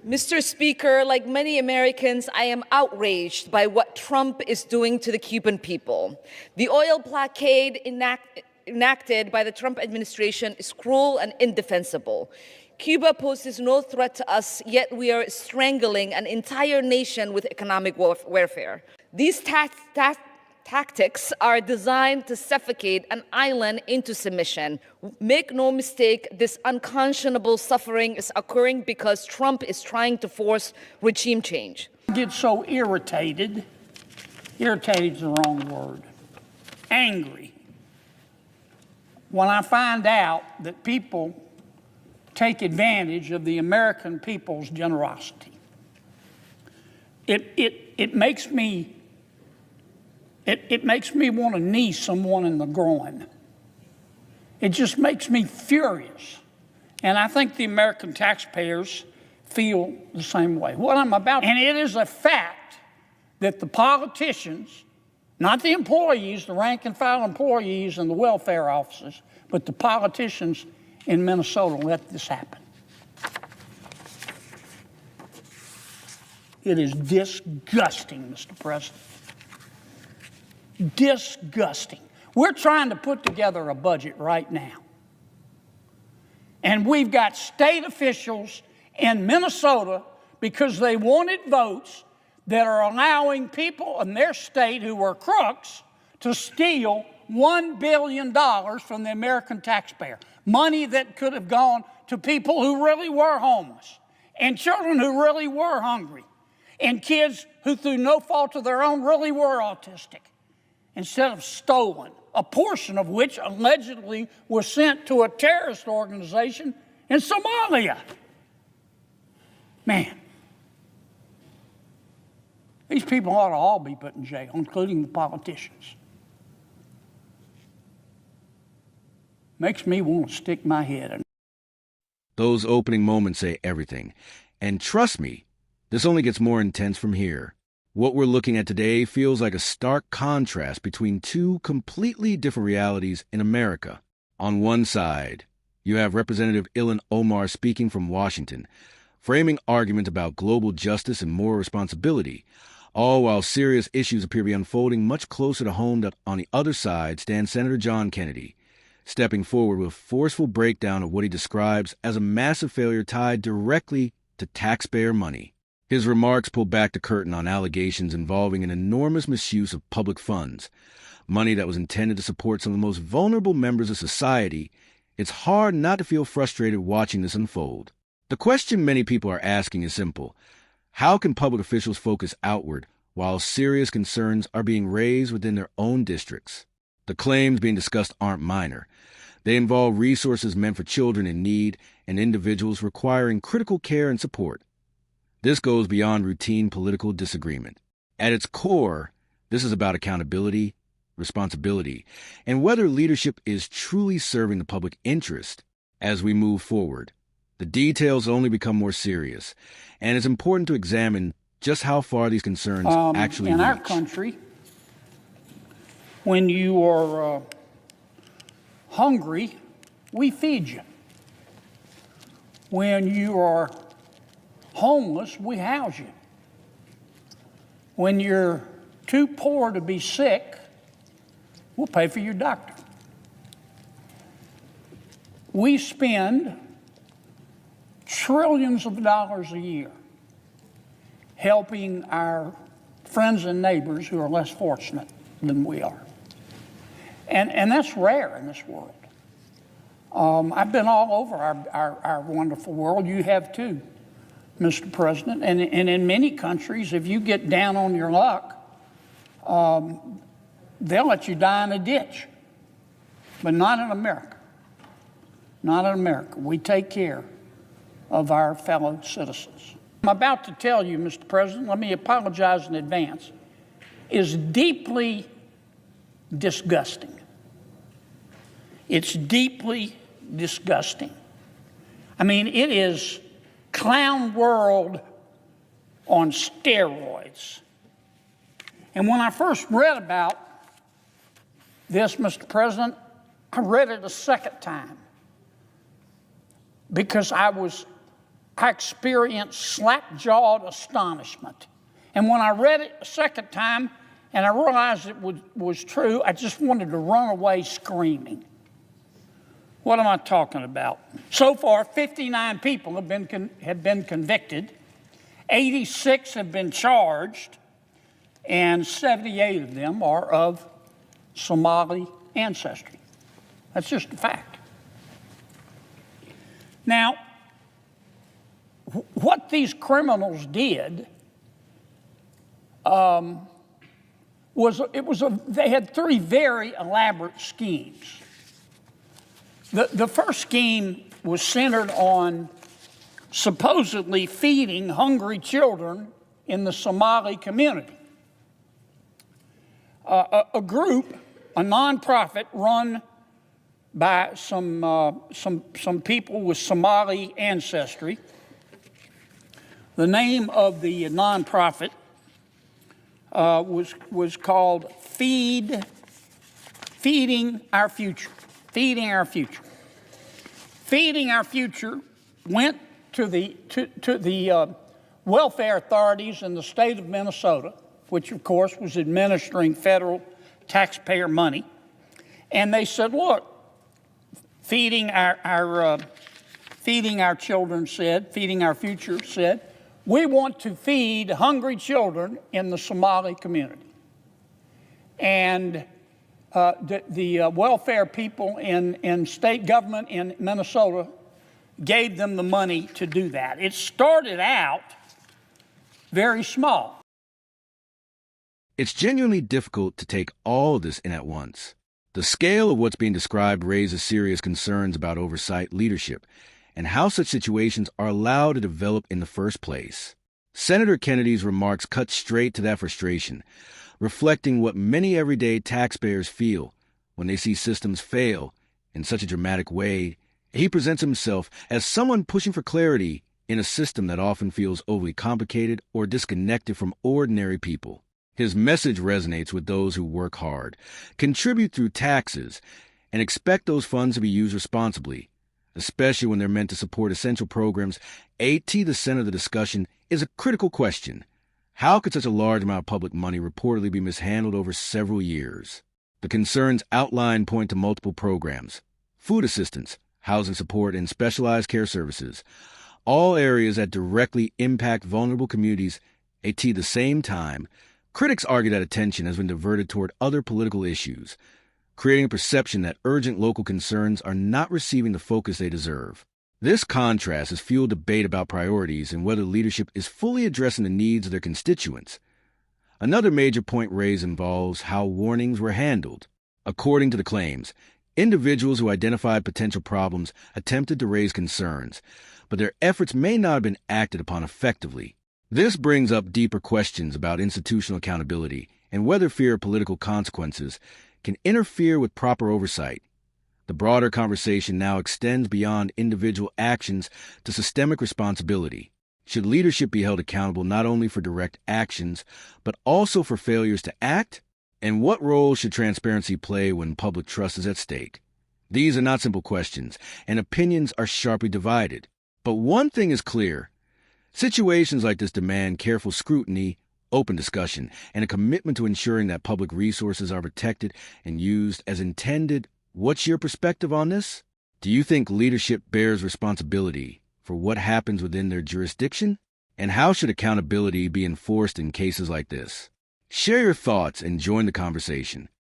Mr. Speaker, like many Americans, I am outraged by what Trump is doing to the Cuban people. The oil blockade enacted by the Trump administration is cruel and indefensible. Cuba poses no threat to us, yet we are strangling an entire nation with economic warfare. These tactics are designed to suffocate an island into submission. Make no mistake, this unconscionable suffering is occurring because Trump is trying to force regime change. I get so irritated. Irritated is the wrong word. Angry. When I find out that people take advantage of the American people's generosity. It makes me want to knee someone in the groin. It just makes me furious. And I think the American taxpayers feel the same way. What I'm about, and it is a fact that the politicians, not the employees, the rank and file employees and the welfare officers, but the politicians in Minnesota let this happen. It is disgusting, Mr. President. Disgusting. We're trying to put together a budget right now. And we've got state officials in Minnesota, because they wanted votes, that are allowing people in their state who are crooks to steal $1 billion from the American taxpayer. Money that could have gone to people who really were homeless, and children who really were hungry, and kids who, through no fault of their own, really were autistic, instead of stolen, a portion of which allegedly was sent to a terrorist organization in Somalia. Man, these people ought to all be put in jail, including the politicians. Makes me want to stick my head in. Those opening moments say everything. And trust me, this only gets more intense from here. What we're looking at today feels like a stark contrast between two completely different realities in America. On one side, you have Representative Ilhan Omar speaking from Washington, framing arguments about global justice and moral responsibility, all while serious issues appear to be unfolding much closer to home. That on the other side stands Senator John Kennedy, stepping forward with a forceful breakdown of what he describes as a massive failure tied directly to taxpayer money. His remarks pull back the curtain on allegations involving an enormous misuse of public funds, money that was intended to support some of the most vulnerable members of society. It's hard not to feel frustrated watching this unfold. The question many people are asking is simple. How can public officials focus outward while serious concerns are being raised within their own districts? The claims being discussed aren't minor. They involve resources meant for children in need and individuals requiring critical care and support. This goes beyond routine political disagreement. At its core, this is about accountability, responsibility, and whether leadership is truly serving the public interest. As we move forward, the details only become more serious, and it's important to examine just how far these concerns actually reach. In our country, when you are hungry, we feed you. When you are homeless, we house you. When you're too poor to be sick, we'll pay for your doctor. We spend trillions of dollars a year helping our friends and neighbors who are less fortunate than we are. And that's rare in this world. I've been all over our wonderful world. You have too, Mr. President. And in many countries, if you get down on your luck, they'll let you die in a ditch. But not in America. Not in America. We take care of our fellow citizens. I'm about to tell you, Mr. President, let me apologize in advance, is deeply disgusting. It's deeply disgusting. I mean, it is clown world on steroids. And when I first read about this, Mr. President, I read it a second time because I was I experienced slack-jawed astonishment. And when I read it a second time and I realized it was true, I just wanted to run away screaming. What am I talking about? So far, 59 people have been convicted, 86 have been charged, and 78 of them are of Somali ancestry. That's just a fact. Now, what these criminals did they had three very elaborate schemes. The first scheme was centered on supposedly feeding hungry children in the Somali community. A group, a nonprofit run by some people with Somali ancestry. The name of the nonprofit was called Feeding Our Future. Feeding Our Future. Feeding Our Future went to the welfare authorities in the state of Minnesota, which of course was administering federal taxpayer money, and they said, "Look, Feeding Our Children said, Feeding Our Future said, we want to feed hungry children in the Somali community." And the welfare people in state government in Minnesota gave them the money to do that. It started out very small. It's genuinely difficult to take all of this in at once. The scale of what's being described raises serious concerns about oversight, leadership, and how such situations are allowed to develop in the first place. Senator Kennedy's remarks cut straight to that frustration, reflecting what many everyday taxpayers feel when they see systems fail in such a dramatic way. He presents himself as someone pushing for clarity in a system that often feels overly complicated or disconnected from ordinary people. His message resonates with those who work hard, contribute through taxes, and expect those funds to be used responsibly, especially when they're meant to support essential programs. At the center of the discussion is a critical question. How could such a large amount of public money reportedly be mishandled over several years? The concerns outlined point to multiple programs: food assistance, housing support, and specialized care services, all areas that directly impact vulnerable communities. At the same time, critics argue that attention has been diverted toward other political issues, creating a perception that urgent local concerns are not receiving the focus they deserve. This contrast has fueled debate about priorities and whether leadership is fully addressing the needs of their constituents. Another major point raised involves how warnings were handled. According to the claims, individuals who identified potential problems attempted to raise concerns, but their efforts may not have been acted upon effectively. This brings up deeper questions about institutional accountability and whether fear of political consequences can interfere with proper oversight. The broader conversation now extends beyond individual actions to systemic responsibility. Should leadership be held accountable not only for direct actions, but also for failures to act? And what role should transparency play when public trust is at stake? These are not simple questions, and opinions are sharply divided. But one thing is clear: situations like this demand careful scrutiny, open discussion, and a commitment to ensuring that public resources are protected and used as intended. What's your perspective on this? Do you think leadership bears responsibility for what happens within their jurisdiction? And how should accountability be enforced in cases like this? Share your thoughts and join the conversation.